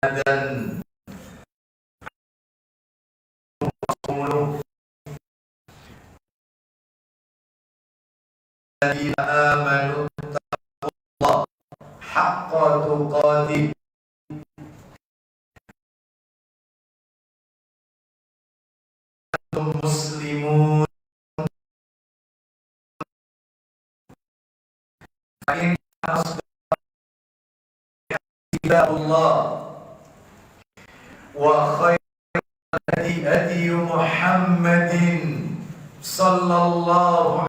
dan alladzina amanu taqullaha haqqa tuqatih muslimun Allah wa khairul hadi Muhammadin sallallahu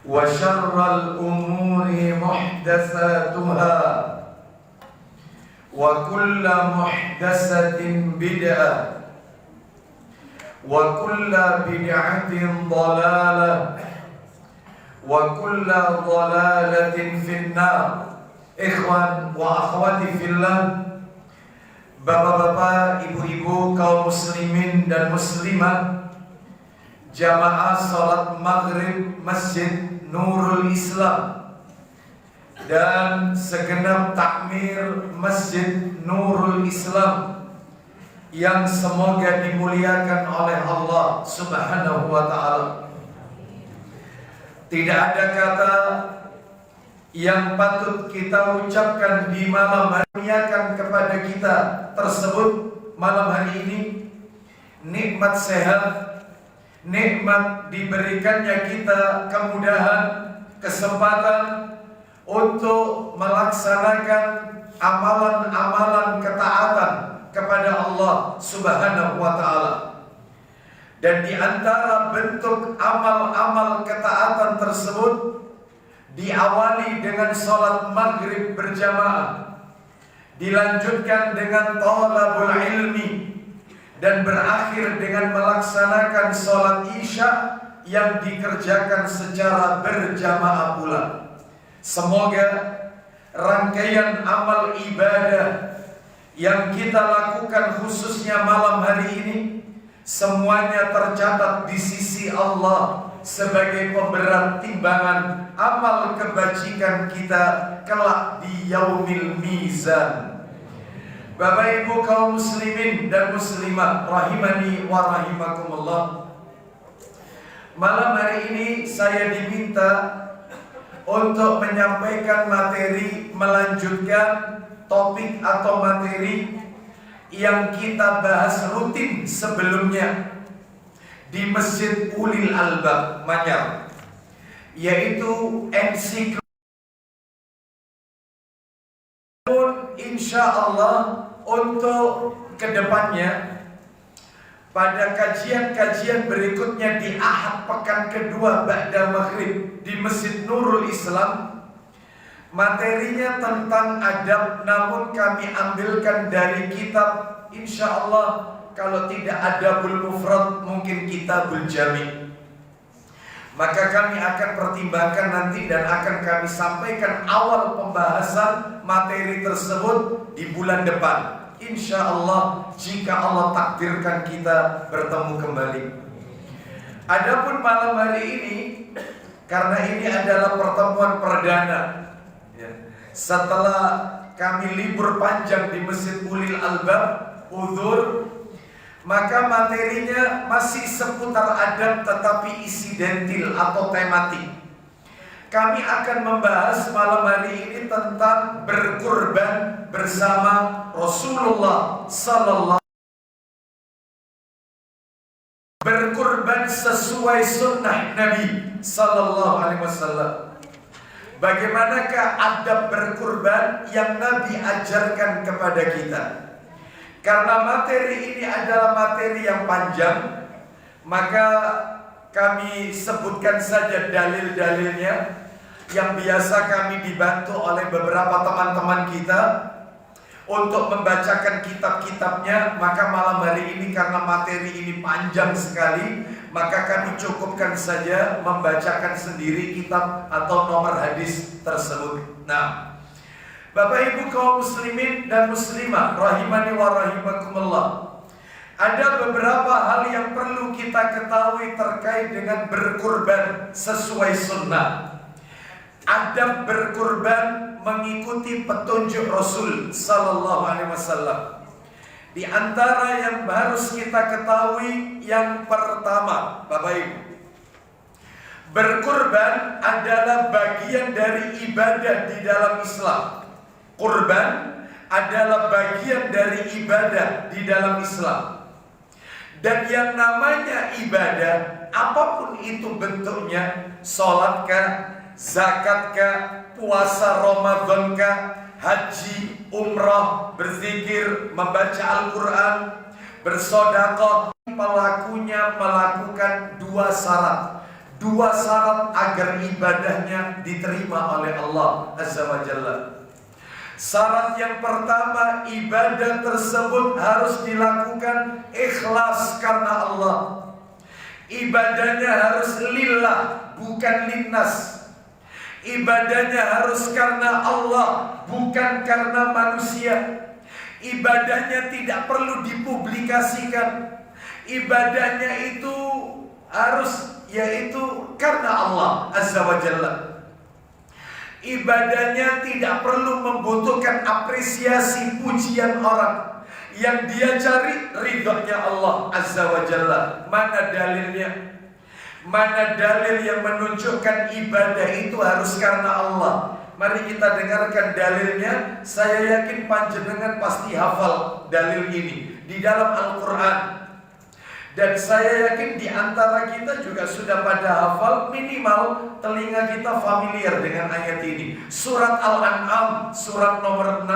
wa syarrul umuri muhdatsatuha wa kullu muhdatsatin bid'ah wa kullu bid'atin dhalalah wa kullu dhalalatin finnar. Ikhwan wa akhwati fillah, bapak-bapak, ibu-ibu, kaum muslimin dan muslimat, jamaah salat maghrib Masjid Nurul Islam dan segenap takmir Masjid Nurul Islam yang semoga dimuliakan oleh Allah Subhanahu wa ta'ala. Tidak ada kata yang patut kita ucapkan di malam hari akan kepada kita tersebut malam hari ini. Nikmat sehat, nikmat diberikannya kita kemudahan, kesempatan untuk melaksanakan amalan-amalan ketaatan kepada Allah Subhanahu wa ta'ala. Dan di antara bentuk amal-amal ketaatan tersebut diawali dengan sholat maghrib berjamaah, dilanjutkan dengan thalabul ilmi, dan berakhir dengan melaksanakan sholat isya yang dikerjakan secara berjamaah pula. Semoga rangkaian amal ibadah yang kita lakukan khususnya malam hari ini semuanya tercatat di sisi Allah sebagai pemberat timbangan amal kebajikan kita kelak di yaumil mizan. Bapak ibu kaum muslimin dan muslimat rahimani wa rahimakumullah, malam hari ini saya diminta untuk menyampaikan materi, melanjutkan topik atau materi yang kita bahas rutin sebelumnya di Masjid Ulil Albab Manyar, yaitu ensiklopedia. Insya Allah untuk kedepannya pada kajian-kajian berikutnya di Ahad pekan kedua ba'da maghrib di Masjid Nurul Islam, materinya tentang adab, namun kami ambilkan dari kitab, insya Allah kalau tidak adabul mufrad mungkin kitabul jami'. Maka kami akan pertimbangkan nanti dan akan kami sampaikan awal pembahasan materi tersebut di bulan depan, insya Allah, jika Allah takdirkan kita bertemu kembali. Adapun malam hari ini, karena ini adalah pertemuan perdana setelah kami libur panjang di Masjid Ulil Albab, uzur, maka materinya masih seputar adab tetapi isidentil atau tematik. Kami akan membahas malam hari ini tentang berkurban bersama Rasulullah sallallahu, berkurban sesuai sunnah Nabi sallallahu alaihi wasallam. Bagaimanakah adab berkurban yang Nabi ajarkan kepada kita? Karena materi ini adalah materi yang panjang, maka kami sebutkan saja dalil-dalilnya yang biasa kami dibantu oleh beberapa teman-teman kita untuk membacakan kitab-kitabnya. Maka malam hari ini karena materi ini panjang sekali, maka kami cukupkan saja membacakan sendiri kitab atau nomor hadis tersebut. Nah, Bapak ibu kaum muslimin dan muslimah rahimani wa rahimakumullah, ada beberapa hal yang perlu kita ketahui terkait dengan berkurban sesuai sunnah. adab berkurban mengikuti petunjuk Rasul sallallahu alaihi wasallam. Di antara yang harus kita ketahui, yang pertama, Bapak Ibu, berkurban adalah bagian dari ibadah di dalam Islam. Kurban adalah bagian dari ibadah di dalam Islam. Dan yang namanya ibadah, apapun itu bentuknya, sholatkah, zakatkah, puasa Ramadankah, haji, umrah, berzikir, membaca Al-Quran, bersedekah, pelakunya melakukan dua syarat. Dua syarat agar ibadahnya diterima oleh Allah Azza wa Jalla. Syarat yang pertama, ibadah tersebut harus dilakukan ikhlas karena Allah. Ibadahnya harus lillah, bukan linnas. Ibadahnya harus karena Allah, bukan karena manusia. Ibadahnya tidak perlu dipublikasikan. Ibadahnya itu harus yaitu karena Allah Azza wa Jalla. Ibadahnya tidak perlu membutuhkan apresiasi pujian orang. Yang dia cari ridhonya Allah Azza wa Jalla. Mana dalilnya? Mana dalil yang menunjukkan ibadah itu harus karena Allah? Mari kita dengarkan dalilnya. Saya yakin panjenengan pasti hafal dalil ini di dalam Al-Quran. Dan saya yakin di antara kita juga sudah pada hafal, minimal telinga kita familiar dengan ayat ini. Surat Al-An'am, surat nomor 6,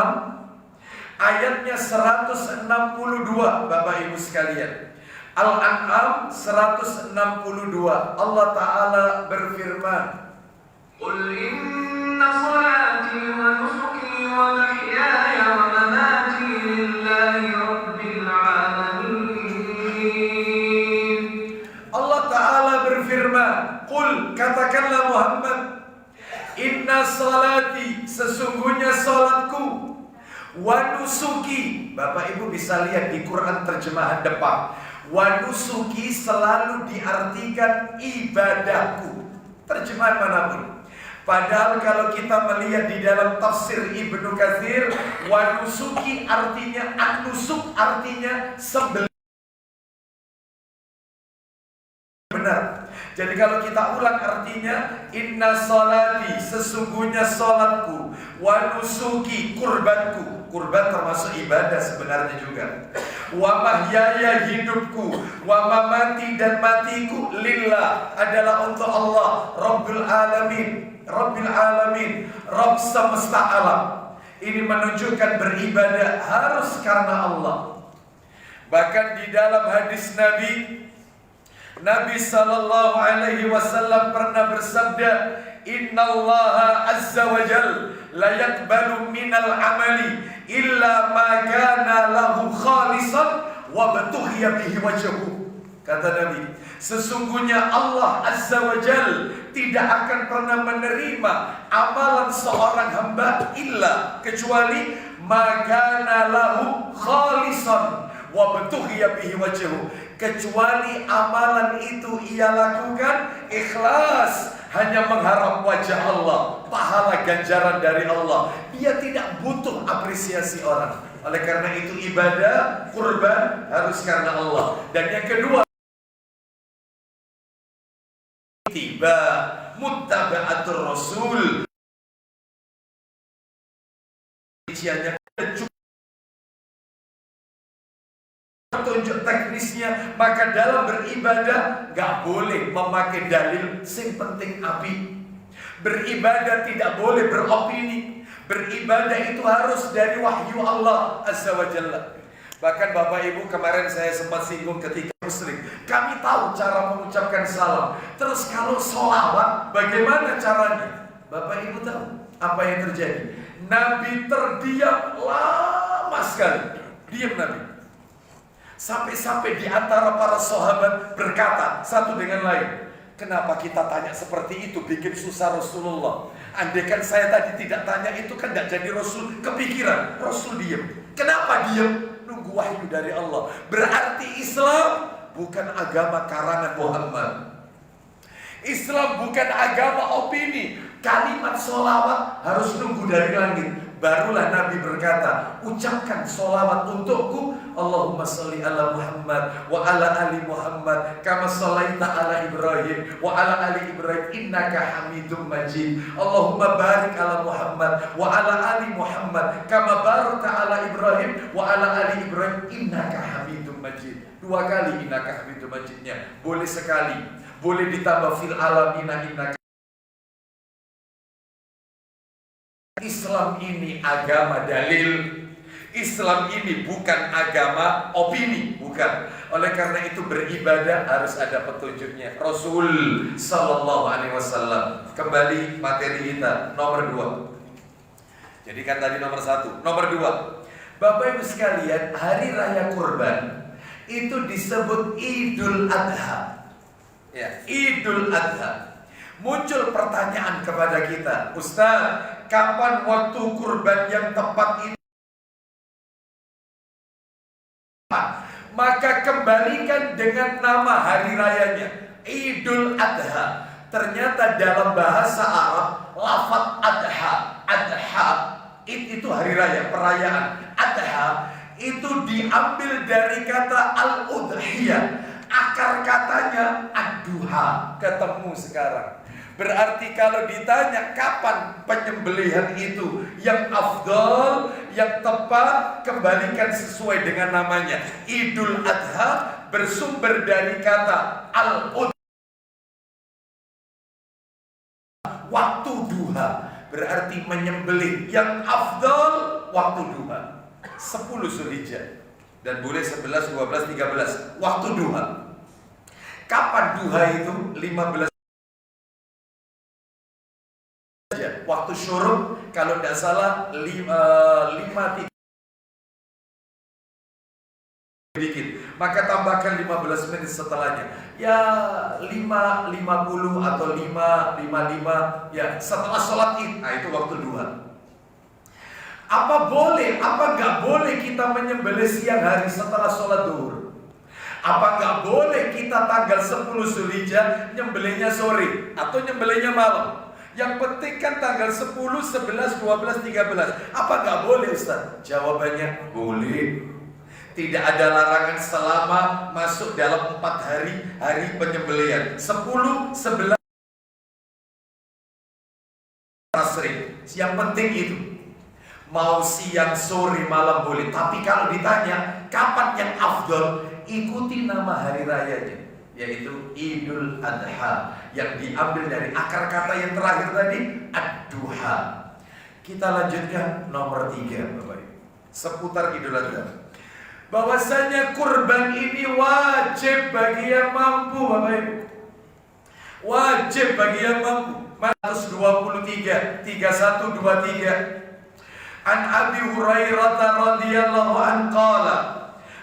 ayatnya 162, Bapak Ibu sekalian. Al-An'am 162. Allah Ta'ala berfirman, Qul inna salati wa nusuki wa mahyaya wa mamati lillahi rabbil alamin. Allah Ta'ala berfirman, Qul, katakanlah Muhammad, inna salati, sesungguhnya salatku, wa nusuki. Bapak Ibu bisa lihat di Quran terjemahan depan, wa nusuki selalu diartikan ibadahku, terjemahan manapun. Padahal kalau kita melihat di dalam tafsir Ibnu Katsir, wa nusuki artinya, an-nusuk artinya sembelih. Benar. Jadi kalau kita ulang artinya, inna salati, sesungguhnya salatku, wa nusuki, kurbanku. Kurban termasuk ibadah sebenarnya juga. Wa mahyaya, hidupku, wa mamati, dan matiku, lillah, adalah untuk Allah, Rabbul Alamin. Rabbil Alamin, Rabb semesta alam. Ini menunjukkan beribadah harus karena Allah. Bahkan di dalam hadis Nabi sallallahu alaihi wasallam pernah bersabda, Innallaha azza wa jal la yaqbalu minal amali illa ma kana lahu khalisan wa batuhiya bihi wajhuhu. Kata Nabi, sesungguhnya Allah azza wa jal tidak akan pernah menerima amalan seorang hamba illa kecuali ma kana lahu khalisan wa batuhiya bihi wajhuhu, kecuali amalan itu ia lakukan ikhlas, hanya mengharap wajah Allah, pahala ganjaran dari Allah. Dia tidak butuh apresiasi orang. Oleh karena itu ibadah kurban harus karena Allah. Dan yang kedua, tiba muttaba'atur rasul. Tunjuk teknisnya, maka dalam beribadah gak boleh memakai dalil sing penting api. Beribadah tidak boleh beropini. Beribadah itu harus dari wahyu Allah Azza wa Jalla. Bahkan Bapak Ibu, kemarin saya sempat singgung ketika muslim, kami tahu cara mengucapkan salam. Terus kalau sholawat bagaimana caranya? Bapak Ibu tahu apa yang terjadi? Nabi terdiam lama sekali. Diam Nabi. Sampai-sampai di antara para sahabat berkata satu dengan lain, kenapa kita tanya seperti itu, bikin susah Rasulullah. Andaikan saya tadi tidak tanya itu kan tidak jadi Rasul kepikiran. Rasul diam. Kenapa diam? Nunggu wahyu dari Allah. Berarti Islam bukan agama karangan Muhammad. Islam bukan agama opini. Kalimat sholawat harus nunggu dari langit. Barulah Nabi berkata, ucapkan sholawat untukku. Allahumma sholli ala Muhammad wa ala ali Muhammad kama shallaita ala Ibrahim wa ala ali Ibrahim innaka Hamidum Majid. Allahumma barik ala Muhammad wa ala ali Muhammad kama barakta ala Ibrahim wa ala ali Ibrahim innaka Hamidum Majid. 2 kali innaka Hamidum Majidnya. Boleh sekali, boleh ditambah fil alamina innaka. Islam ini agama dalil. Islam ini bukan agama opini, bukan. Oleh karena itu beribadah harus ada petunjuknya. Rasul sallallahu alaihi wasallam. Kembali materi kita nomor 2. Jadi kan tadi nomor 1, nomor 2. Bapak Ibu sekalian, hari raya kurban itu disebut Idul Adha. Ya, Idul Adha. Muncul pertanyaan kepada kita, Ustaz, kapan waktu kurban yang tepat ini? Maka kembalikan dengan nama hari rayanya, Idul Adha. Ternyata dalam bahasa Arab, lafaz adha, adha itu hari raya, perayaan. Adha itu diambil dari kata al-udhiyah. Akar katanya ad-duha, ketemu sekarang. Berarti kalau ditanya kapan penyembelihan itu yang afdal, yang tepat, kembalikan sesuai dengan namanya. Idul Adha bersumber dari kata al-udhiyah, waktu duha. Berarti menyembelih yang afdal waktu duha. 10 Zulhijjah dan boleh 11, 12, 13 waktu duha. Kapan duha itu? 15 waktu syuruk, kalau tidak salah 5 dikit, maka tambahkan 15 menit setelahnya. Ya 5.50 atau 5.55 ya setelah sholat Id. Nah itu waktu duha. Apa boleh, apa nggak boleh kita menyembelih siang hari setelah sholat duhur? Apa nggak boleh kita tanggal 10 Zulhijjah nyembelihnya sore atau nyembelihnya malam? Yang penting kan tanggal 10, 11, 12, 13. Apa nggak boleh Ustaz? Jawabannya boleh. Tidak ada larangan selama masuk dalam 4 hari penyembelihan. 10, 11 sering. Yang penting itu. Mau siang, sore, malam boleh. Tapi kalau ditanya kapan yang afdal, ikuti nama hari rayanya, yaitu Idul Adha, yang diambil dari akar kata yang terakhir tadi, ad-duha. Kita lanjutkan nomor 3 Bapak Ibu, seputar Idul Adha. Bahwasanya kurban ini wajib bagi yang mampu Bapak Ibu. Wajib bagi yang mampu. 123, 3123. An Abi Hurairah radhiyallahu anhu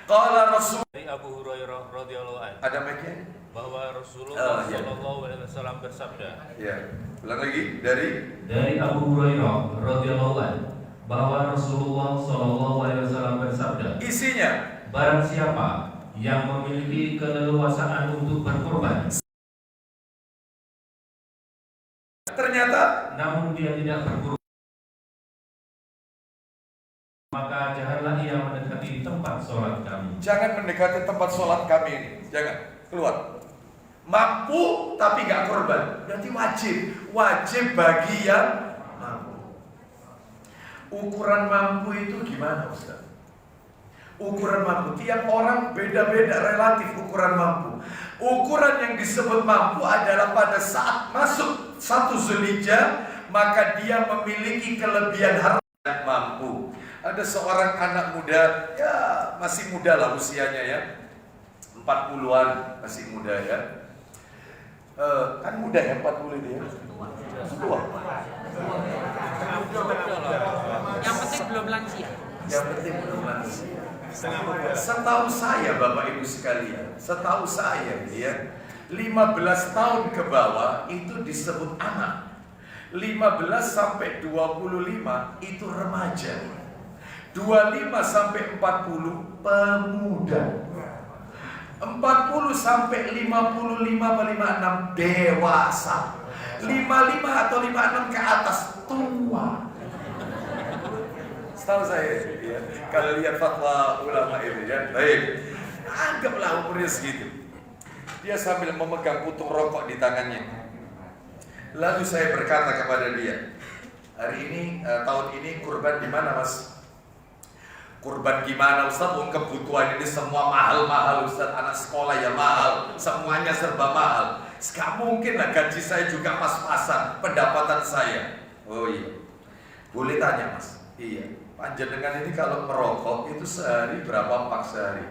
qala Rasul. Dari Abu Hurairah radhiyallahu anhu. Ada mic-nya? Bahwa Rasulullah sallallahu alaihi wasallam bersabda. Ya. Ulang lagi dari Abu Hurairah radhiyallahu anhu bahwa Rasulullah sallallahu alaihi wasallam bersabda. Isinya, barang siapa yang memiliki keleluasaan untuk berkorban, ternyata namun dia tidak berkorban, maka janganlah ia mendekati tempat sholat kami. jangan mendekati tempat sholat kami ini. Jangan, keluar. Mampu tapi gak korban, berarti wajib. Wajib bagi yang mampu. Ukuran mampu itu gimana Ustaz? Ukuran mampu, tiap orang beda-beda relatif ukuran mampu. Ukuran yang disebut mampu adalah pada saat masuk 1 Zulhijjah, maka dia memiliki kelebihan harta mampu. Ada seorang anak muda, ya masih muda lah usianya ya, 40-an, masih muda ya. Kan muda ya 40 dia. Tua. Yang penting belum lansia. Yang penting belum lansia. Setahu saya Bapak Ibu sekalian, setahu saya ya, 15 tahun ke bawah itu disebut anak. 15 sampai 25 itu remaja. 25 sampai 40 pemuda. 40 sampai 55 56 dewasa. 55 atau 56 ke atas tua. Setahu saya, ya, kalau lihat fatwa ulama itu, ya, baik, anggaplah umurnya segitu. Dia sambil memegang putung rokok di tangannya. Lalu saya berkata kepada dia, hari ini, tahun ini kurban di mana, Mas? Kurban gimana, Ustaz? Kebutuhan ini semua mahal-mahal, Ustaz. Anak sekolah ya mahal, semuanya serba mahal. Gak mungkin lah, gaji saya juga pas-pasan, pendapatan saya. Oh iya, boleh tanya, Mas? Iya, panjenengan ini kalau merokok itu sehari berapa pak sehari?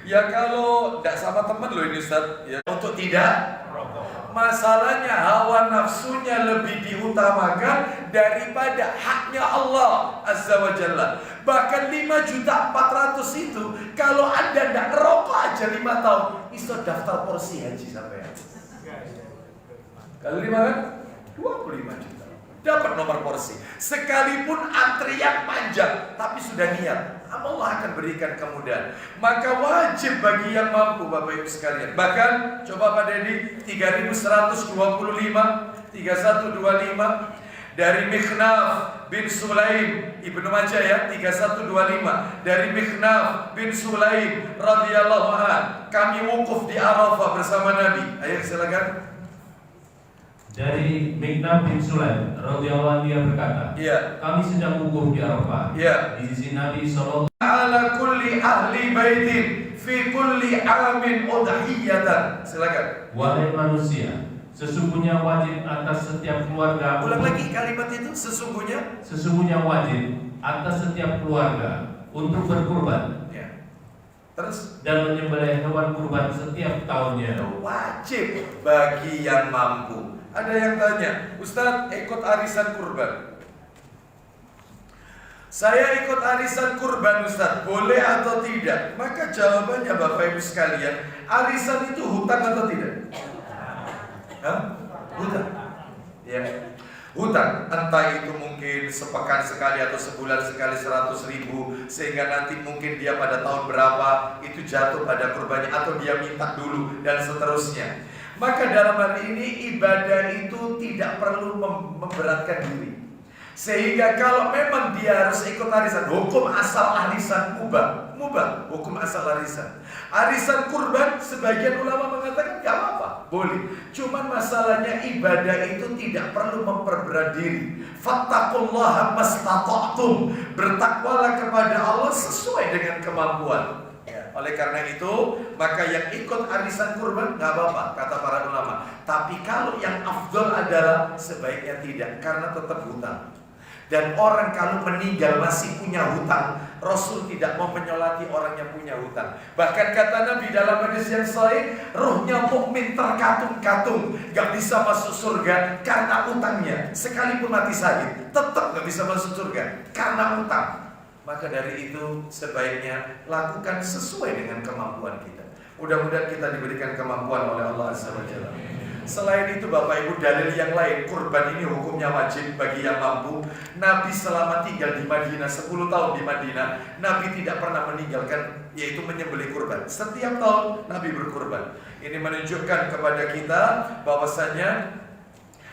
Ya kalau tidak sama teman loh ini, Ustaz, ya, untuk tidak masalahnya hawa nafsunya lebih diutamakan daripada haknya Allah Azza wa Jalla. Bahkan 5.400.000 itu kalau Anda tidak merokok aja 5 tahun, bisa daftar porsi haji sampai. Kalau 5 kan 25 juta. Dapat nomor porsi. Sekalipun antrian panjang, tapi sudah niat, Allah akan berikan kemudahan. Maka wajib bagi yang mampu, Bapak Ibu sekalian. Bahkan coba Pak Dedi, 3.125 3125 dari Mikhnaf bin Sulaim, Ibnu Majah ya, 3125 dari Mikhnaf bin Sulaim radhiyallahu anhu. Kami wukuf di Arafah bersama Nabi. Ayo silakan. Dari Mikhnaf bin Sulaim radhiyallahu anhu, dia berkata, Iya. kami sedang wukuf di Arafah. Iya. Di sisi Nabi sallallahu Ala kulli ahli baitin fi kulli amin udhiyatan. Silakan. Wahai manusia, sesungguhnya wajib atas setiap keluarga. Ulang lagi kalimat itu, sesungguhnya wajib atas setiap keluarga untuk berkurban, ya. Terus dan menyembelih hewan kurban setiap tahunnya. wajib bagi yang mampu. Ada yang tanya, Ustadz ikut arisan kurban. Saya ikut arisan kurban, Ustadz, boleh atau tidak? Maka jawabannya Bapak Ibu sekalian, arisan itu hutang atau tidak? Hah? Hutang. Ya. Hutang, entah itu mungkin sepekan sekali atau sebulan sekali 100.000, sehingga nanti mungkin dia pada tahun berapa itu jatuh pada kurbannya, atau dia minta dulu dan seterusnya. Maka dalam hal ini ibadah itu tidak perlu memberatkan diri. Sehingga kalau memang dia harus ikut arisan, hukum asal arisan mubah, hukum asal arisan. Arisan kurban sebagian ulama mengatakan gak apa-apa, boleh. Cuman masalahnya ibadah itu tidak perlu memperberat diri. Fattaqullaha mastata'tum, bertakwalah kepada Allah sesuai dengan kemampuan. Oleh karena itu, maka yang ikut arisan kurban gak apa-apa, kata para ulama. Tapi kalau yang afdol adalah sebaiknya tidak, karena tetap hutang. Dan orang kalau meninggal masih punya hutang, Rasul tidak mau menyolati orang yang punya hutang. Bahkan kata Nabi dalam hadis yang sahih, ruhnya mukmin terkatung-katung, gak bisa masuk surga karena hutangnya. Sekalipun mati syahid, tetap gak bisa masuk surga karena hutang. Maka dari itu sebaiknya lakukan sesuai dengan kemampuan kita. Mudah-mudahan kita diberikan kemampuan oleh Allah Azza wa Jalla. Selain itu Bapak Ibu, dalil yang lain, kurban ini hukumnya wajib bagi yang mampu. Nabi selama tinggal di Madinah 10 tahun di Madinah, Nabi tidak pernah meninggalkan, yaitu menyembelih kurban. Setiap tahun Nabi berkurban. Ini menunjukkan kepada kita bahwasanya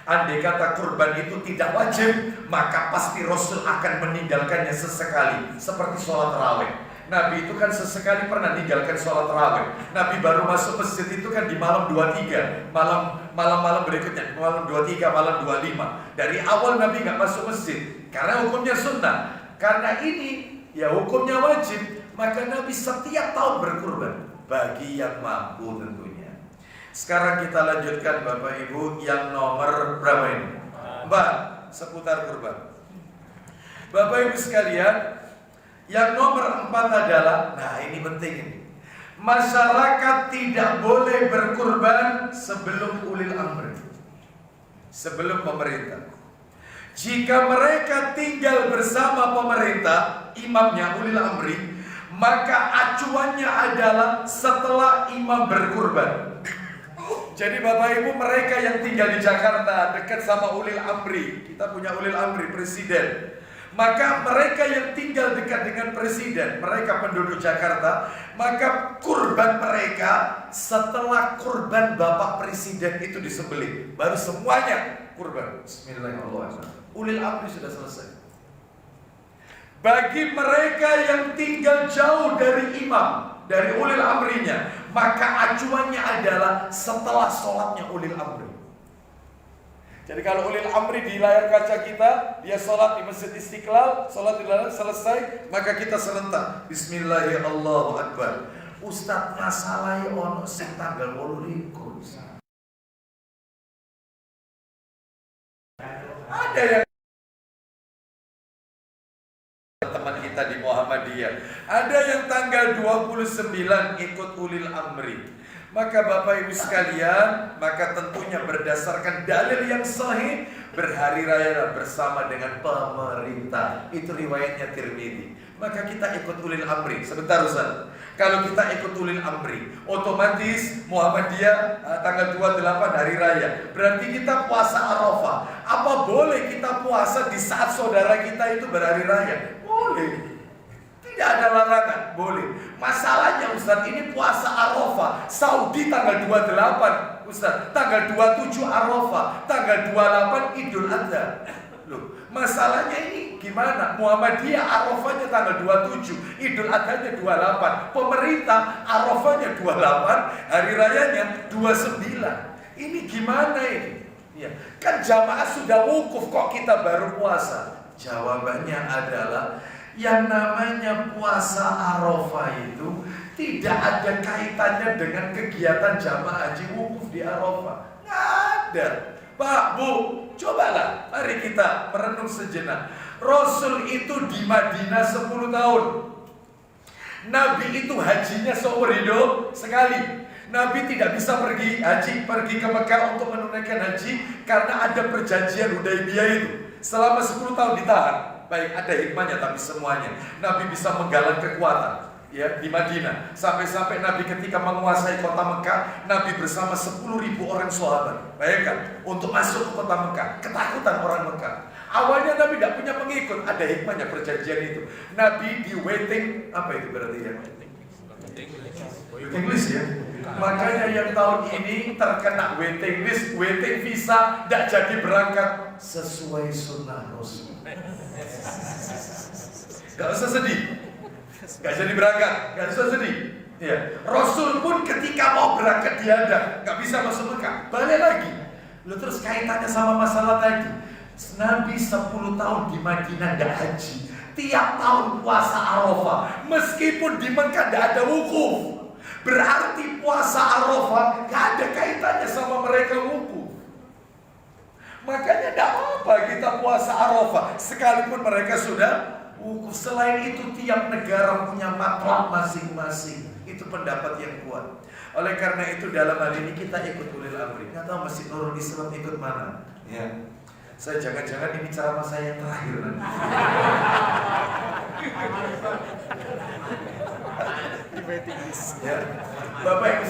andai kata kurban itu tidak wajib, maka pasti Rasul akan meninggalkannya sesekali, seperti sholat tarawih. Nabi itu kan sesekali pernah meninggalkan sholat tarawih. Nabi baru masuk masjid itu kan di malam 23, malam berikutnya, malam 23, malam 25. Dari awal Nabi nggak masuk masjid karena hukumnya sunnah. Karena ini ya hukumnya wajib, maka Nabi setiap tahun berkurban bagi yang mampu tentunya. Sekarang kita lanjutkan Bapak Ibu yang nomor berapa ini? 4, seputar kurban. Bapak Ibu sekalian, yang nomor 4 adalah, nah ini penting ini, masyarakat tidak boleh berkurban sebelum ulil amri, sebelum pemerintah. Jika mereka tinggal bersama pemerintah, imamnya ulil amri, maka acuannya adalah setelah imam berkurban. Jadi Bapak Ibu, mereka yang tinggal di Jakarta dekat sama ulil amri, kita punya ulil amri presiden. Maka mereka yang tinggal dekat dengan presiden, mereka penduduk Jakarta, maka kurban mereka setelah kurban Bapak Presiden itu disembelih, baru semuanya kurban. Bismillahirrahmanirrahim. Ulil amri sudah selesai. Bagi mereka yang tinggal jauh dari imam, dari ulil amrinya, maka acuannya adalah setelah sholatnya ulil amri. Jadi kalau ulil amri di layar kaca kita, dia sholat di Masjid Istiqlal, sholat di layar selesai, maka kita serentak Bismillahirrahmanirrahim. Ustaz, masalahnya ono sing tanggal 8 ada yang teman kita di Muhammadiyah, ada yang tanggal 29 ikut ulil amri. Maka Bapak Ibu sekalian, maka tentunya berdasarkan dalil yang sahih, berhari raya bersama dengan pemerintah. Itu riwayatnya Tirmidzi. Maka kita ikut ulil amri. Sebentar Ustaz. Kalau kita ikut ulil amri, otomatis Muhammadiyah tanggal 28 hari raya. Berarti kita puasa Arafah. Apa boleh kita puasa di saat saudara kita itu berhari raya? Boleh. Tidak ada larangan, boleh. Masalahnya Ustaz, ini puasa Arafah. Saudi tanggal 28, Ustaz. Tanggal 27 Arafah, tanggal 28 Idul Adha. Loh, masalahnya ini gimana? Muhammadiyah Arafahnya tanggal 27, Idul Adhanya 28. Pemerintah Arafahnya 28, hari rayanya 29. Ini gimana ini? Ya, kan jamaah sudah wukuf, kok kita baru puasa? Jawabannya adalah yang namanya puasa Arafah itu tidak ada kaitannya dengan kegiatan jamaah haji wukuf di Arafah. Nggak ada. Pak, Bu, cobalah, mari kita merenung sejenak. Rasul itu di Madinah 10 tahun. Nabi itu hajinya seumur hidup sekali. Nabi tidak bisa pergi ke Mekah untuk menunaikan haji karena ada perjanjian Hudaybiyah itu. Selama 10 tahun ditahan. Baik, ada hikmahnya, tapi semuanya Nabi bisa menggalang kekuatan ya di Madinah. Sampai-sampai Nabi ketika menguasai kota Mekah, Nabi bersama 10.000 orang sahabat. Bayangkan, untuk masuk ke kota Mekah, ketakutan orang Mekah. Awalnya Nabi tidak punya pengikut, ada hikmahnya perjanjian itu. Nabi di waiting, apa itu berarti ya? Waiting list ya. Makanya yang tahun ini terkena waiting list, waiting visa, tidak jadi berangkat sesuai sunnah Rasul. Gak usah sedih, gak jadi berangkat, gak usah sedih. Ya. Rasul pun ketika mau berangkat tiada, gak bisa masuk Mekah, balik lagi. Lalu terus kaitannya sama masalah tadi. Nabi 10 tahun di Madinah gak haji, tiap tahun puasa Arafah, meskipun di Mekah gak ada wukuf. Berarti puasa Arafah gak ada kaitannya sama mereka wukuf. Makanya tidak apa kita puasa Arafah sekalipun mereka sudah wukuf. Selain itu tiap negara punya matlab masing-masing. Itu pendapat yang kuat. Oleh karena itu dalam hal ini kita ikut ulil amri. Nggak tahu Masjid Nurul Islam ikut mana ya. Saya jangan-jangan ini ceramah saya yang terakhir nanti. Ya. Bapak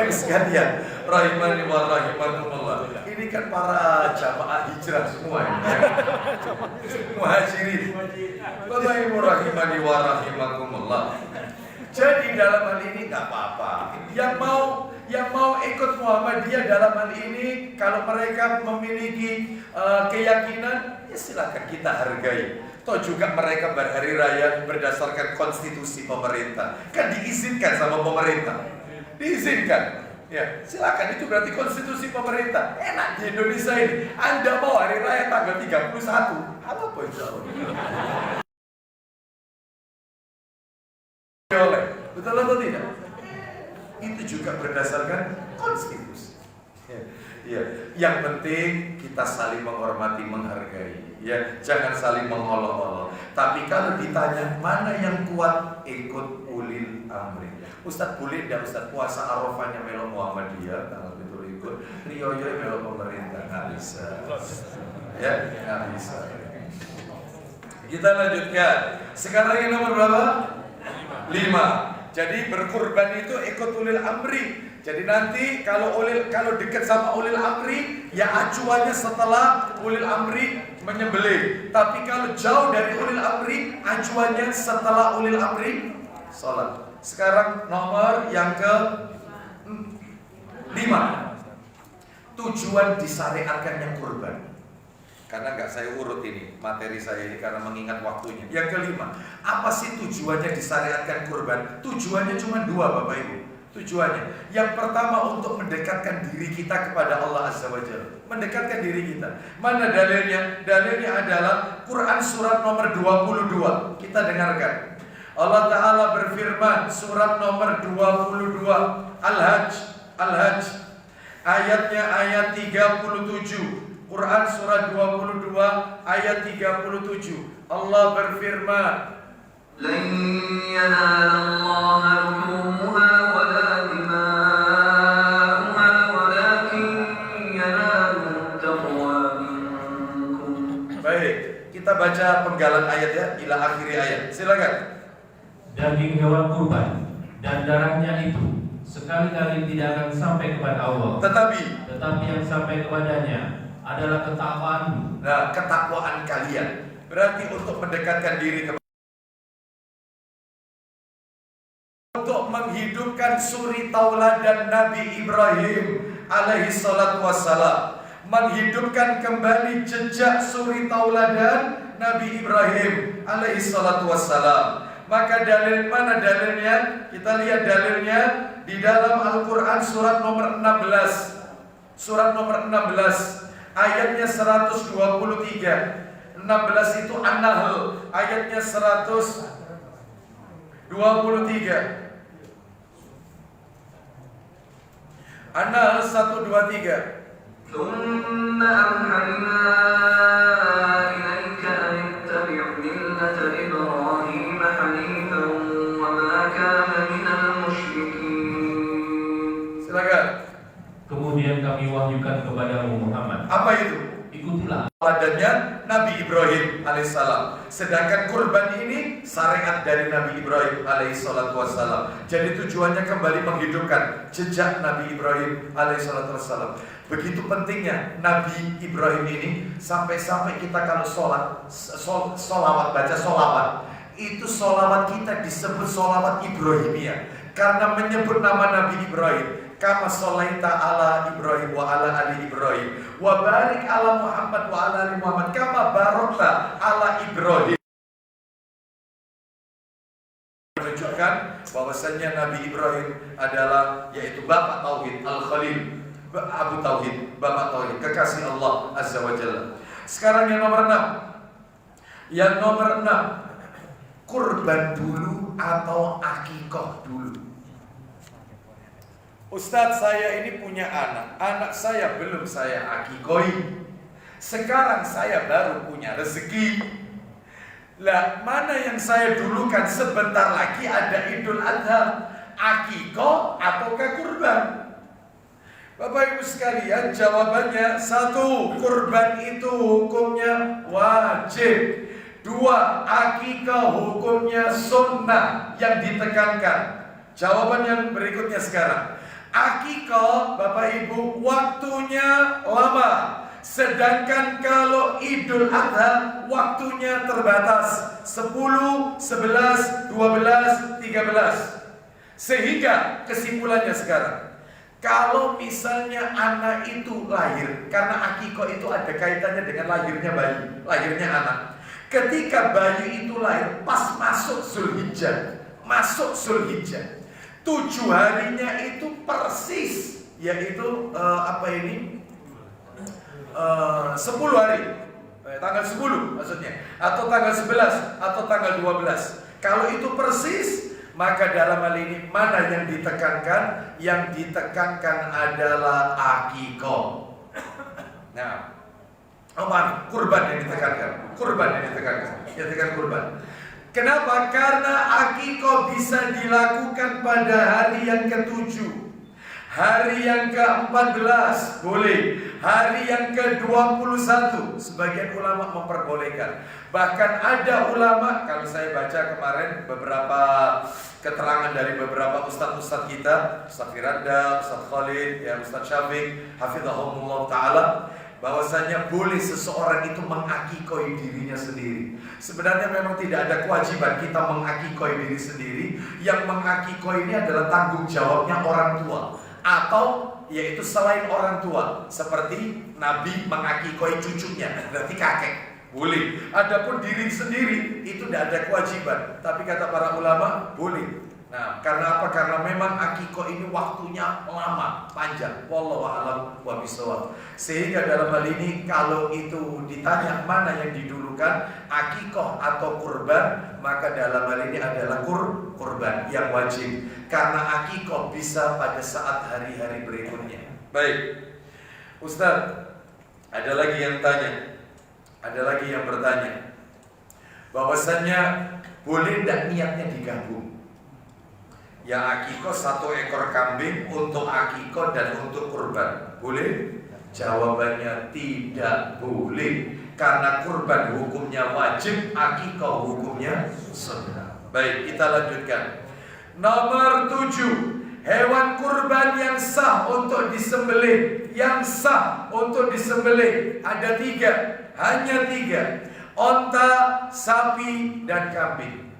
Ibu sekalian, rahimani wa rahimakumullah. Ini kan para jamaah hijrah semua ya. Muhajirin. Bapak Ibu rahimani wa rahimakumullah. Jadi dalam hal ini nggak apa-apa. Yang mau ikut Muhammadiyah dalam hal ini, kalau mereka memiliki keyakinan, ya silakan kita hargai. Toh juga mereka berhari raya berdasarkan konstitusi pemerintah. Kan diizinkan sama pemerintah. Diizinkan. Ya, silakan, itu berarti konstitusi pemerintah. Enak di Indonesia ini. Anda mau hari raya tanggal 31, apa insya Allah. Betul atau tidak? Itu juga berdasarkan konstitusi. Ya, yang penting kita saling menghormati, menghargai. Ya, jangan saling mengolok-olok. Tapi kalau ditanya mana yang kuat, ikut ulil amri. Ustaz boleh tidak Ustaz puasa Arafahnya melo Muhammadiyah, kalau betul ikut Rioyo melo pemerintah, nggak bisa. Ya, nggak bisa. Kita lanjutkan. Sekarang yang nomor berapa? 5. Jadi berkurban itu ikut ulil amri. Jadi nanti kalau dekat sama ulil amri, ya acuannya setelah ulil amri menyembelih. Tapi kalau jauh dari ulil amri, acuannya setelah ulil amri sholat. Sekarang nomor yang ke 5. tujuan disyariatkannya kurban? Karena nggak saya urut ini materi saya ini karena mengingat waktunya. Yang kelima, apa sih tujuannya disyariatkan kurban? Tujuannya cuma dua, Bapak Ibu. Tujuannya, yang pertama untuk mendekatkan diri kita kepada Allah Azza wa Jalla. Mendekatkan diri kita. Mana dalilnya? Dalilnya adalah Quran surat nomor 22. Kita dengarkan. Allah Ta'ala berfirman, surat nomor 22 Al-Hajj ayatnya ayat 37. Quran surat 22 ayat 37. Allah berfirman, لن ينال الله لحومها ولا دماؤها ولكن يناله التقوى منكم. Baik, kita baca penggalan ayat ya, ila akhiri ayat. Silakan. Daging hewan kurban dan darahnya itu sekali-kali tidak akan sampai kepada Allah. Tetapi yang sampai kepadanya adalah ketakwaanmu. Nah, ketakwaan kalian berarti untuk mendekatkan diri kepada, untuk menghidupkan suri tauladan Nabi Ibrahim alaihi salatu wassalam, menghidupkan kembali jejak suri tauladan Nabi Ibrahim alaihi salatu wassalam. Maka dalil mana dalilnya? Kita lihat dalilnya di dalam Al-Quran surat nomor 16. Surat nomor 16 ayatnya 123. 16 itu An-Nahl ayatnya 123. An-Nahl 123. ثم أوحينا إليك أن اتبع ملة إبراهيم حنيفا وما كان من المشركين. Silakan. Kemudian kami wahyukan kepadamu Muhammad. Apa itu? Ikutilah Teladannya Nabi Ibrahim alaihissalam. Sedangkan kurban ini syariat dari Nabi Ibrahim alaihissalam. Jadi tujuannya kembali menghidupkan jejak Nabi Ibrahim alaihissalam. Begitu pentingnya Nabi Ibrahim ini sampai-sampai kita kalau solawat, baca solawat, itu solawat kita disebut solawat Ibrahimiyah karena menyebut nama Nabi Ibrahim. Kama sholaita ala Ibrahim wa ala ali Ibrahim wa barik ala Muhammad wa ala ali Muhammad kama barakta ala Ibrahim. Menunjukkan bahwasannya Nabi Ibrahim adalah yaitu Bapak Tauhid, Al-Khalil, Abu Tauhid, Bapak Tauhid, kekasih Allah Azza wa Jalla. Sekarang yang nomor 6. Yang nomor 6, kurban dulu atau akikah dulu? Ustadz, saya ini punya anak saya belum saya akikoi. Sekarang saya baru punya rezeki. Lah, mana yang saya dulukan? Sebentar lagi ada Idul Adha, akikah ataukah kurban? Bapak Ibu sekalian, jawabannya 1, kurban itu hukumnya wajib. 2, akikah hukumnya sunnah yang ditekankan. Jawaban yang berikutnya sekarang. Akikah, Bapak Ibu, waktunya lama. Sedangkan kalau Idul Adha waktunya terbatas 10, 11, 12, 13. Sehingga kesimpulannya sekarang, kalau misalnya anak itu lahir, karena akikah itu ada kaitannya dengan lahirnya bayi, lahirnya anak. Ketika bayi itu lahir pas masuk Zulhijjah, 7 harinya itu persis, yaitu 10 hari, tanggal 10 maksudnya, atau tanggal 11 atau tanggal 12. Kalau itu persis, maka dalam hal ini mana yang ditekankan? Yang ditekankan adalah akikah. Nah, kurban yang ditekankan, kurban. Kenapa? Karena akikah bisa dilakukan pada hari yang ke-7, hari yang ke-14 boleh, hari yang ke-21 sebagian ulama memperbolehkan. Bahkan ada ulama, kalau saya baca kemarin beberapa keterangan dari beberapa ustadz-ustadz kita, Ustadz Firanda, Ustadz Khalid, ya Ustadz Syafiq, hafizahumullah ta'ala, bahwasanya boleh seseorang itu mengakikoi dirinya sendiri. Sebenarnya memang tidak ada kewajiban kita mengakikoi diri sendiri. Yang mengakikoi ini adalah tanggung jawabnya orang tua atau yaitu selain orang tua, seperti Nabi mengakikoi cucunya, berarti kakek, boleh. Adapun diri sendiri itu tidak ada kewajiban, tapi kata para ulama boleh. Nah, karena apa? Karena memang akikoh ini waktunya lama, panjang. Wallahu a'lam bishawab. Sehingga dalam hal ini kalau itu ditanya mana yang didulukan, akikoh atau kurban, maka dalam hal ini adalah kurban yang wajib. Karena akikoh bisa pada saat hari-hari berikutnya. Baik, Ustaz, ada lagi yang tanya, ada lagi yang bertanya, bahwasannya boleh tidak niatnya digabung? Yang akikoh 1 ekor kambing untuk akikoh dan untuk kurban, boleh? Jawabannya tidak boleh. Karena kurban hukumnya wajib, akikoh hukumnya sunnah. Baik, kita lanjutkan. Nomor 7, hewan kurban yang sah untuk disembelih. Yang sah untuk disembelih ada 3, hanya 3. Onta, sapi, dan kambing.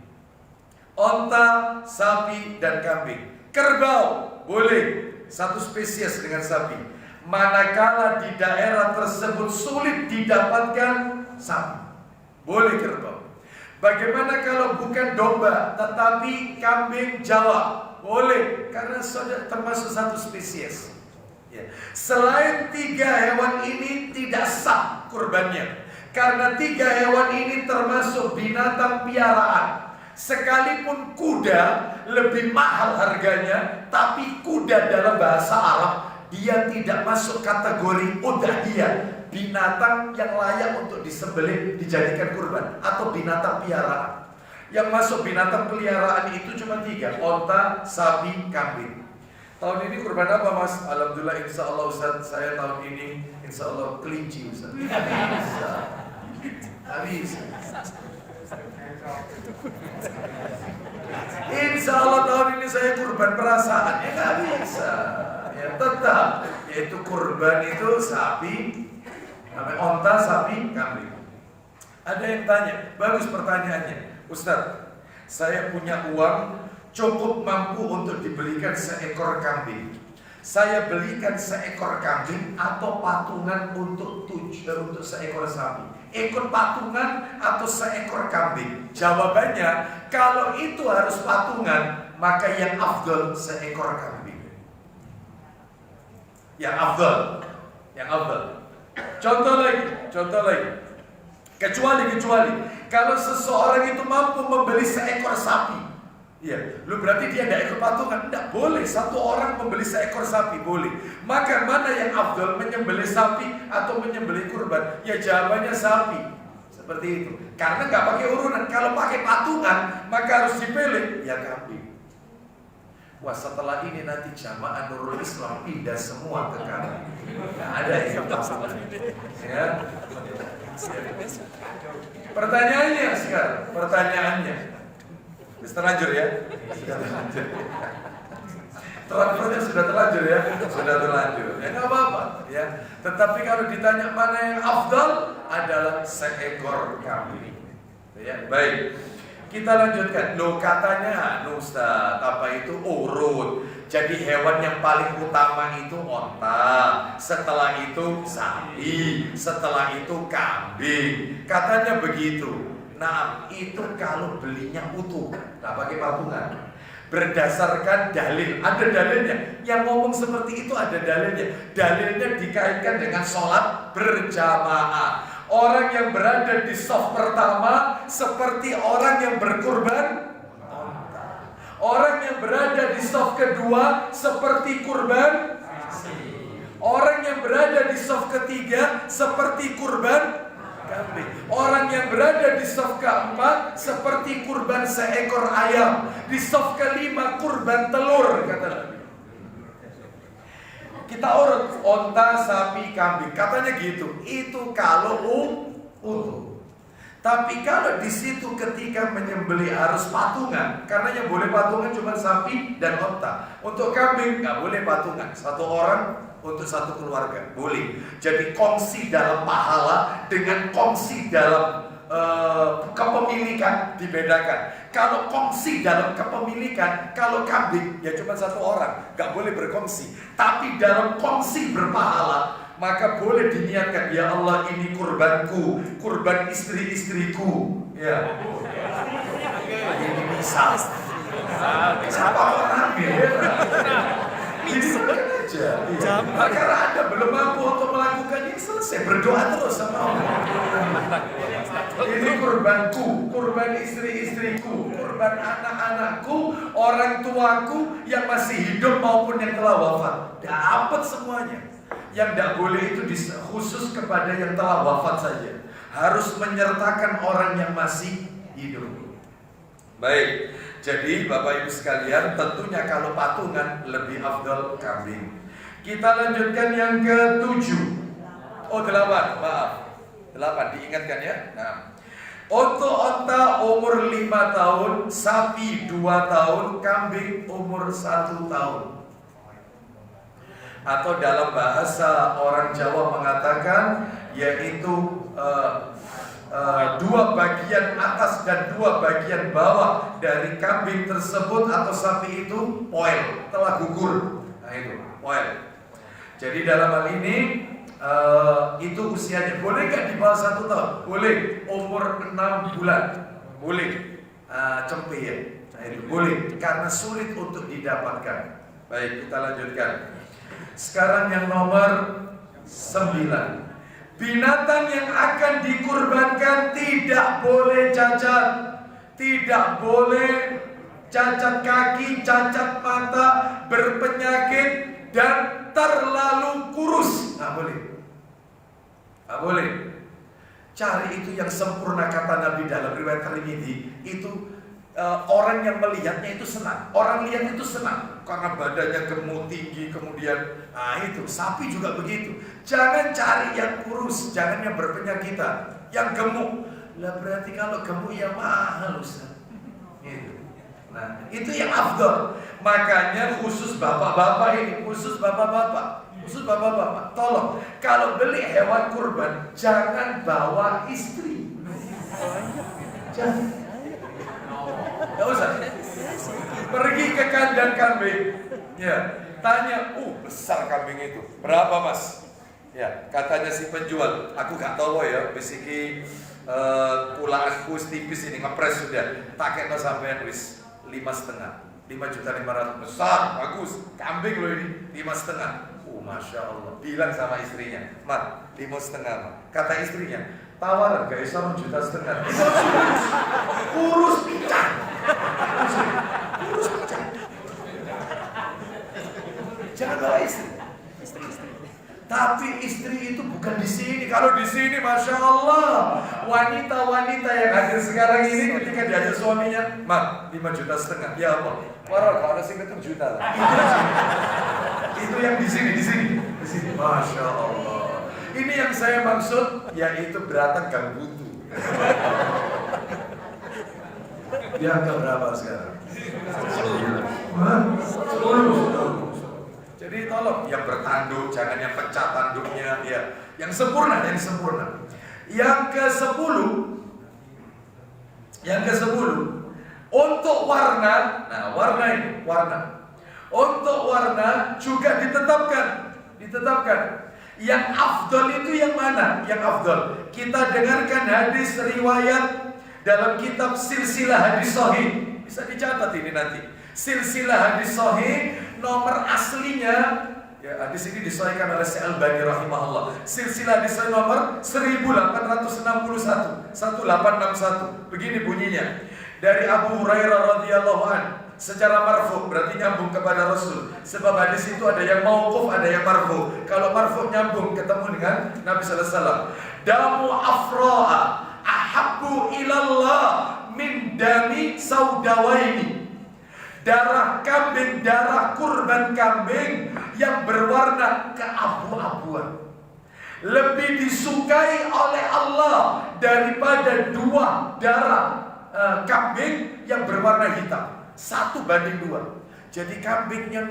Onta, sapi, dan kambing. Kerbau boleh, 1 spesies dengan sapi. Manakala di daerah tersebut sulit didapatkan sapi, boleh kerbau. Bagaimana kalau bukan domba tetapi kambing Jawa? Boleh, karena sudah termasuk 1 spesies ya. Selain 3 hewan ini tidak sah kurbannya, karena 3 hewan ini termasuk binatang piaraan. Sekalipun kuda lebih mahal harganya, tapi kuda dalam bahasa Arab dia tidak masuk kategori udhiyah, binatang yang layak untuk disembelih dijadikan kurban, atau binatang piaraan. Yang masuk binatang peliharaan itu cuma 3, onta, sapi, kambing. Tahun ini kurban apa, Mas? Alhamdulillah, insya Allah Ustaz, saya tahun ini insya Allah kelinci, Ustaz. Habis. Insya Allah tahun ini saya kurban perasaan, ya nggak bisa. Ya tetap, yaitu kurban itu sapi, onta, sapi, kambing. Ada yang tanya, bagus pertanyaannya, Ustaz, saya punya uang cukup mampu untuk dibelikan seekor kambing. Saya belikan seekor kambing atau patungan untuk seekor sapi. Ikut patungan atau seekor kambing? Jawabannya, kalau itu harus patungan, maka yang afdal seekor kambing. Yang afdal. Contoh lagi. Kecuali kalau seseorang itu mampu membeli seekor sapi, ya, lu berarti dia tidak ikut patungan? Tidak boleh. 1 orang membeli seekor sapi boleh. Maka mana yang afdal, menyembelih sapi atau menyembelih kurban? Ya jawabannya sapi. Seperti itu. Karena nggak pakai urunan. Kalau pakai patungan maka harus dipilih ya kambing. Wah, setelah ini nanti jamaah Nurul Islam pindah semua ke kambing. Nggak ada yang patungan. Ya. Pertanyaannya sekarang, terlanjur ya? Sudah terlanjur. Transfernya sudah terlanjur ya? Sudah terlanjur. Ya nggak apa-apa ya. Tetapi kalau ditanya mana yang afdal, adalah seekor kambing. Ya, baik. Kita lanjutkan. Loh, katanya Ustaz, apa itu urut? Jadi hewan yang paling utama itu onta, setelah itu sapi, setelah itu kambing. Katanya begitu. Nah, itu kalau belinya utuh, nggak pakai patungan. Berdasarkan dalil, ada dalilnya. Yang ngomong seperti itu ada dalilnya. Dalilnya dikaitkan dengan sholat berjamaah. Orang yang berada di shaf pertama seperti orang yang berkurban onta. Orang yang berada di shaf kedua seperti kurban sapi. Orang yang berada di shaf ketiga seperti kurban kambing. Orang yang berada di shaf keempat seperti kurban seekor ayam. Di shaf kelima kurban telur, kata Nabi. Kita urut onta, sapi, kambing. Katanya gitu. Itu kalau utuh. Tapi kalau di situ ketika menyembelih harus patungan, karena yang boleh patungan cuma sapi dan onta. Untuk kambing nggak boleh patungan. 1 orang untuk 1 keluarga boleh. Jadi kongsi dalam pahala dengan kongsi dalam kepemilikan dibedakan. Kalau kongsi dalam kepemilikan, kalau kambing ya cuma satu orang, nggak boleh berkongsi. Tapi dalam kongsi berpahala, maka boleh diniatkan, ya Allah ini kurbanku, kurban istri-istriku. Ya. Ini misal. Siapa orang ya? Dimakan aja. Karena Anda belum mampu untuk melakukan ini, selesai berdoa terus sama Allah. Ini kurbanku, kurban istri-istriku, kurban anak-anakku, orang tuaku yang masih hidup maupun yang telah wafat. Dapat semuanya. Yang tidak boleh itu khusus kepada yang telah wafat saja. Harus menyertakan orang yang masih hidup. Baik, jadi Bapak Ibu sekalian, tentunya kalau patungan lebih afdal kambing. Kita lanjutkan yang ke-7. Oh 8, maaf 8, diingatkan ya. Nah, untuk onta umur 5 tahun, sapi 2 tahun, kambing umur 1 tahun. Atau dalam bahasa orang Jawa mengatakan, yaitu 2 bagian atas dan 2 bagian bawah dari kambing tersebut atau sapi itu poil, telah gugur. Nah itu poil. Jadi dalam hal ini itu usianya boleh nggak di bawah 1 tahun? Boleh. Umur 6 bulan boleh. Cempe ya. Nah itu boleh karena sulit untuk didapatkan. Baik, kita lanjutkan. Sekarang yang nomor 9. Binatang yang akan dikurbankan tidak boleh cacat, tidak boleh cacat kaki, cacat mata, berpenyakit dan terlalu kurus. Nggak boleh, nggak boleh. Cari itu yang sempurna, kata Nabi dalam riwayat Tirmidzi. Itu orang yang melihatnya itu senang. Orang lihat itu senang karena badannya gemuk tinggi, kemudian itu sapi juga begitu. Jangan cari yang kurus, jangan yang berpenyakitan, yang gemuk. Lah berarti kalau gemuk ya mahal Ustaz. Gitu. Nah, itu yang afdal. Makanya khusus bapak-bapak ini, khusus bapak-bapak, tolong kalau beli hewan kurban jangan bawa istri. Jangan. Gak usah. Pergi ke kandang kambing. Ya, tanya, besar kambing itu. Berapa mas? Ya, katanya si penjual, aku gak tahu ya, besiki kulaanku tipis ini ngepres sudah. Tak kena sampean wis 5,5. 5.500.000 besar, bagus. Kambing loh ini 5,5. Masya Allah. Bilang sama istrinya, Mak, 5,5. Kata istrinya, tawaran gak bisa 1,5 juta. Kurus pincang. Kurus pincang. Jangan bawa istri. Tapi istri itu bukan di sini. Kalau di sini, masya Allah, wanita-wanita yang hadir sekarang ini ketika diajak suaminya, Mak, 5,5 juta. Ya Allah, warah kalau sih 7 juta. Itu yang di sini. Masya Allah. Ini yang saya maksud, yaitu beratan gang buntu. Dia angka berapa sekarang? 10. Jadi tolong yang bertanduk, jangan yang pecah tanduknya, ya. Yang sempurna. Yang ke-10 untuk warna. Nah, warna. Untuk warna juga ditetapkan. Yang afdal itu yang mana? Yang afdal. Kita dengarkan hadis riwayat dalam kitab Silsilah Hadis Sahih. Bisa dicatat ini nanti. Silsilah Hadis Sahih nomor aslinya, ya hadis ini disahihkan oleh Syekh Albani rahimahullah. Silsilah hadis sahih nomor 1861. Begini bunyinya. Dari Abu Hurairah radhiyallahu anhu secara marfu, berarti nyambung kepada Rasul. Sebab hadis itu ada yang mauquf, ada yang marfu. Kalau marfu nyambung ketemu dengan Nabi sallallahu alaihi wasallam. Damu afra'a ahabbu ilallah min dami saudawaini. Darah kambing, darah kurban kambing yang berwarna keabu-abuan lebih disukai oleh Allah daripada 2 darah kambing yang berwarna hitam. 1 banding 2. Jadi kambing yang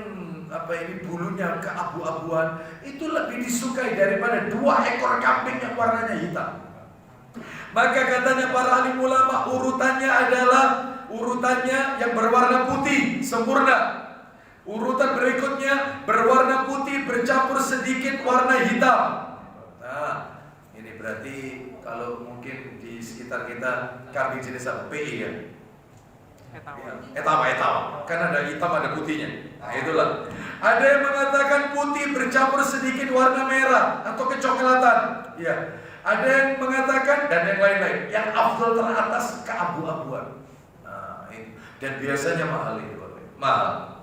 bulunya keabu-abuan itu lebih disukai daripada 2 ekor kambing yang warnanya hitam. Maka katanya para alim ulama, urutannya adalah urutannya yang berwarna putih sempurna. Urutan berikutnya berwarna putih bercampur sedikit warna hitam. Nah, ini berarti kalau mungkin di sekitar kita kambing jenis apa? PI ya? Etama. Kan ada hitam ada putihnya. Nah, itulah. Ada yang mengatakan putih bercampur sedikit warna merah atau kecoklatan. Ya. Ada yang mengatakan dan yang lain-lain. Yang afdal teratas keabu-abuan. Nah, itu. Dan biasanya mahal itu, mahal.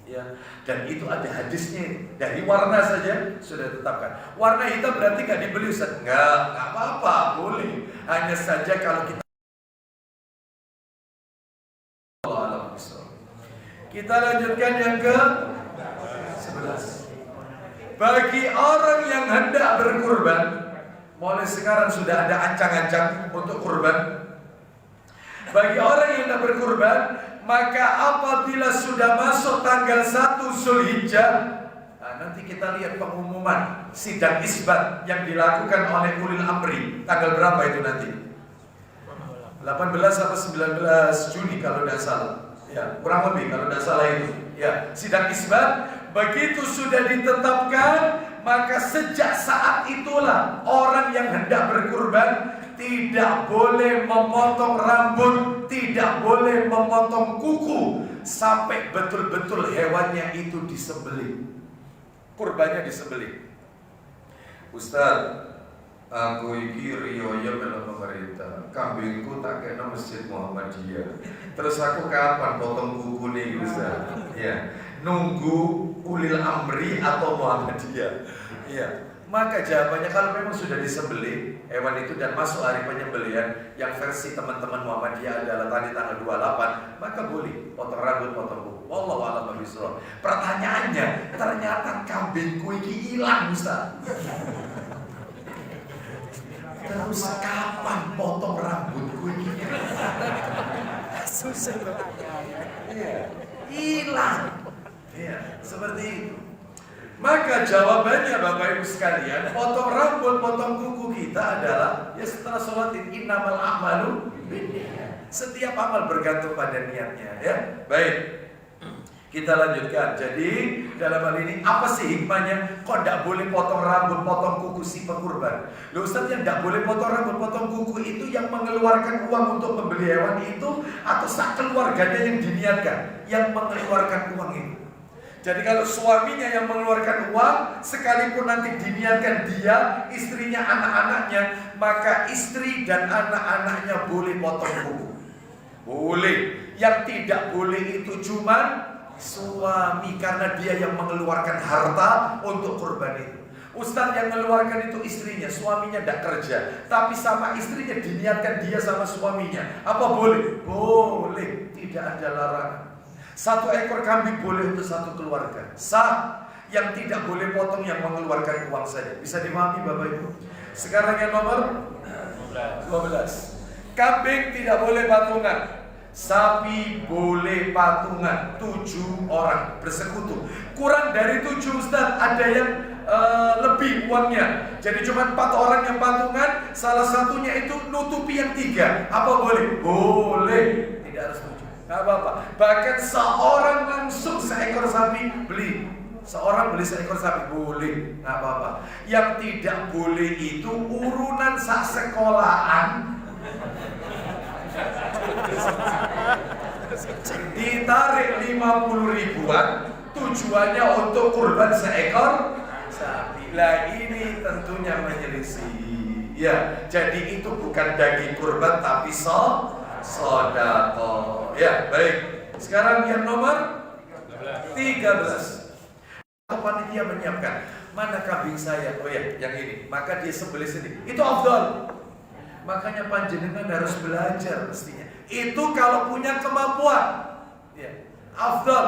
Ya. Dan itu ada hadisnya. Dari warna saja sudah ditetapkan. Warna hitam berarti nggak dibeli, Ustaz? Nggak apa-apa, boleh. Hanya saja kalau kita lanjutkan yang ke 11. Bagi orang yang hendak berkurban, mulai sekarang sudah ada ancang-ancang untuk kurban. Bagi orang yang hendak berkurban, maka apabila sudah masuk tanggal 1 Zulhijjah, nah nanti kita lihat pengumuman sidang isbat yang dilakukan oleh ulil amri. Tanggal berapa itu nanti? 18 atau 19 Juni kalau tidak salah. Ya, kurang lebih kalau tidak salah itu. Ya, sidang isbat begitu sudah ditetapkan, maka sejak saat itulah orang yang hendak berkurban tidak boleh memotong rambut, tidak boleh memotong kuku sampai betul-betul hewannya itu disembelih. Kurbannya disembelih. Ustaz, aku iki riyoyo melu pemerintah. Kambingku tak kena Masjid Muhammadiyah. Terus aku kapan potong kuku nih, Ustaz? Ya, nunggu ulil amri atau Muhammadiyah. Ya. Maka jawabannya kalau memang sudah disembelih hewan itu dan masuk hari penyembelihan yang versi teman-teman Muhammadiyah adalah tadi tanggal 28, maka boleh potong rambut, potong kuku. Wallahu a'lam bishawab. Pertanyaannya, ternyata kambingku ini hilang, Ustaz. Terus kapan potong rambutku ini? Susah ya. Hilang. Ya, seperti itu. Maka jawabannya Bapak Ibu sekalian, potong rambut, potong kuku kita adalah ya setelah sholat innamal a'malu binniyat. Setiap amal bergantung pada niatnya, ya. Baik. Kita lanjutkan. Jadi dalam hal ini apa sih hikmahnya? Kok tidak boleh potong rambut, potong kuku si pekurban? Loh Ustaz, yang tidak boleh potong rambut, potong kuku itu yang mengeluarkan uang untuk membeli hewan itu atau sak keluarganya yang diniatkan yang mengeluarkan uang itu? Jadi kalau suaminya yang mengeluarkan uang, sekalipun nanti diniatkan dia, istrinya, anak-anaknya, maka istri dan anak-anaknya boleh potong kuku. Boleh. Yang tidak boleh itu cuma suami, karena dia yang mengeluarkan harta untuk kurban itu. Ustaz, yang mengeluarkan itu istrinya, suaminya tidak kerja, tapi sama istrinya diniatkan dia sama suaminya. Apa boleh? Boleh. Tidak ada larangan. 1 ekor kambing boleh untuk 1 keluarga. Sah. Yang tidak boleh potong yang mengeluarkan uang saja. Bisa dimahami Bapak Ibu? Sekarang yang nomor 12. Kambing tidak boleh patungan. Sapi boleh patungan. 7 orang bersekutu. Kurang dari 7 Ustaz, ada yang lebih uangnya. Jadi cuma 4 orang yang patungan, salah satunya itu nutupi yang 3. Apa boleh? Boleh. Tidak harus 7. Gak apa-apa. Bahkan seorang langsung seekor sapi beli. Seorang beli seekor sapi boleh. Gak apa-apa. Yang tidak boleh itu urunan sak sekolahan. Ditarik 50 ribuan, tujuannya untuk kurban seekor sapi. Lah ini tentunya menyelisih. Ya, jadi itu bukan daging kurban tapi sedekah. Ya, baik. Sekarang yang nomor 13. Panitia menyiapkan, mana kambing saya? Oh ya, yang ini. Maka dia sembelih sendiri. Itu afdal. Makanya panjenengan harus belajar mestinya. Itu kalau punya kemampuan. Ya, afdal.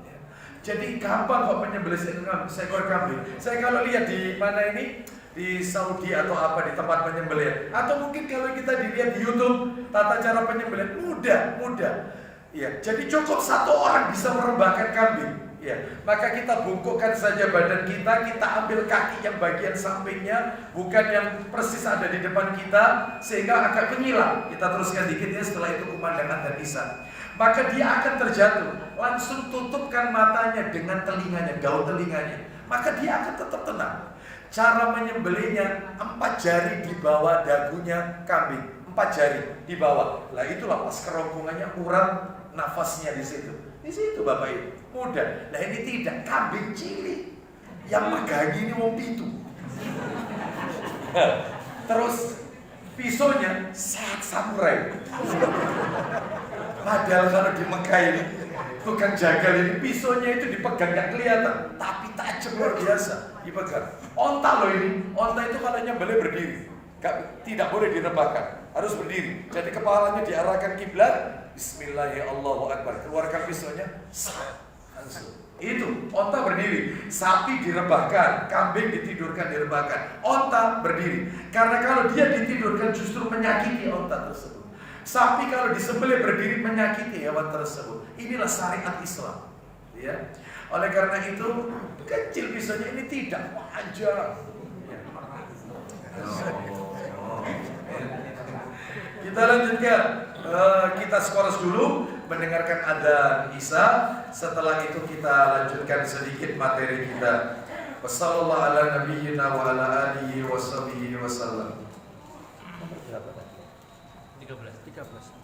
Ya. Jadi gampang kok penyembelih seekor kambing. Saya kalau lihat di mana ini, di Saudi atau apa, di tempat penyembelihan, atau mungkin kalau kita dilihat di YouTube tata cara penyembelihan mudah. Ya, jadi cukup 1 orang bisa merebahkan kambing. Ya, maka kita bungkukkan saja badan kita, kita ambil kaki yang bagian sampingnya, bukan yang persis ada di depan kita, sehingga agak menyilang. Kita teruskan dikit ya, setelah itu kumandang adzan isya. Maka dia akan terjatuh. Langsung tutupkan matanya dengan telinganya, daun telinganya. Maka dia akan tetap tenang. Cara menyembelihnya, 4 jari di bawah dagunya kambing, 4 jari di bawah. Lah itulah pas kerongkongannya, urat nafasnya di situ. Di situ Bapak Ibu, mudah. Nah ini tidak, kambing cilik yang megangi ini mau pitu. Terus pisaunya sangat samurai. Padahal kalau di Mekah ini tukang jagal ini pisaunya itu dipegang gak kelihatan, tapi tajam luar biasa dipegang. Onta loh ini, onta itu kalau nyembelih berdiri, tidak boleh direbahkan, harus berdiri. Jadi kepalanya diarahkan kiblat. Bismillahirrahmanirrahim. Keluarkan pisaunya, langsung. Itu onta berdiri, sapi direbahkan, kambing ditidurkan direbahkan, onta berdiri. Karena kalau dia ditidurkan justru menyakiti onta tersebut. Sapi kalau disembelih berdiri menyakiti hewan tersebut. Inilah syariat Islam. Ya. Oleh karena itu kecil pisaunya ini tidak panjang. Kita lanjutkan. Kita skors dulu mendengarkan adzan isya. Setelah itu kita lanjutkan sedikit materi kita. Wassallallahu ala nabiyyina wa ala alihi washabihi wasallam. 13.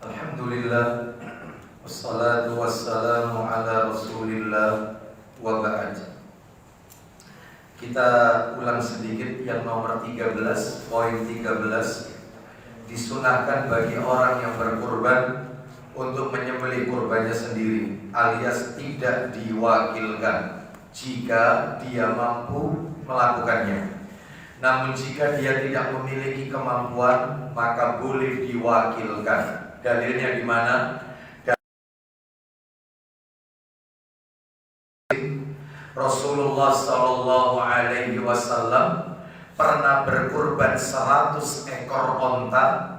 Alhamdulillah, wassalatu wassalamu ala rasulillah wa ba'd. Kita ulang sedikit yang nomor 13, poin 13. disunahkan bagi orang yang berkurban untuk menyembelih kurbannya sendiri, alias tidak diwakilkan jika dia mampu melakukannya. Namun jika dia tidak memiliki kemampuan, maka boleh diwakilkan. Dalilnya di mana? Rasulullah Shallallahu Alaihi Wasallam pernah berkurban 100 ekor onta,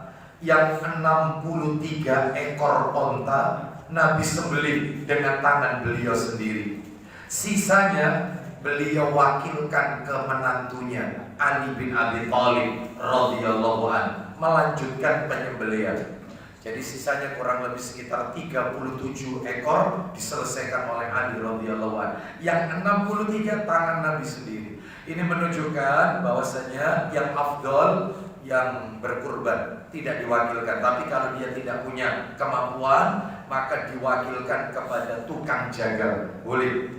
yang 63 ekor onta Nabi sembelih dengan tangan beliau sendiri. Sisanya beliau wakilkan ke menantunya Ali bin Abi Thalib radhiyallahu an melanjutkan penyembelihan. Jadi sisanya kurang lebih sekitar 37 ekor diselesaikan oleh Ali radhiyallahu an. Yang 63 tangan Nabi sendiri. Ini menunjukkan bahwasanya yang afdol yang berkurban tidak diwakilkan. Tapi kalau dia tidak punya kemampuan, maka diwakilkan kepada tukang jagal. Boleh.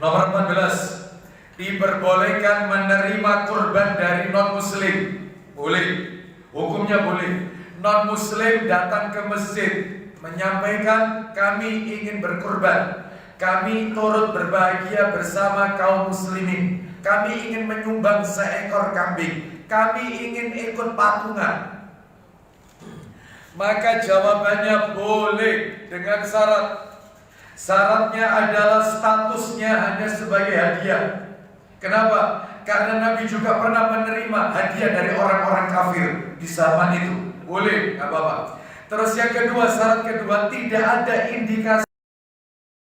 Nomor 14, diperbolehkan menerima kurban dari non-muslim. Boleh. Hukumnya boleh. Non-muslim datang ke masjid menyampaikan, kami ingin berkurban, kami turut berbahagia bersama kaum muslimin, kami ingin menyumbang seekor kambing, kami ingin ikut patungan. Maka jawabannya boleh dengan syarat. Syaratnya adalah statusnya hanya sebagai hadiah. Kenapa? Karena Nabi juga pernah menerima hadiah dari orang-orang kafir di zaman itu. Boleh, nggak apa-apa. Terus yang kedua, syarat kedua, tidak ada indikasi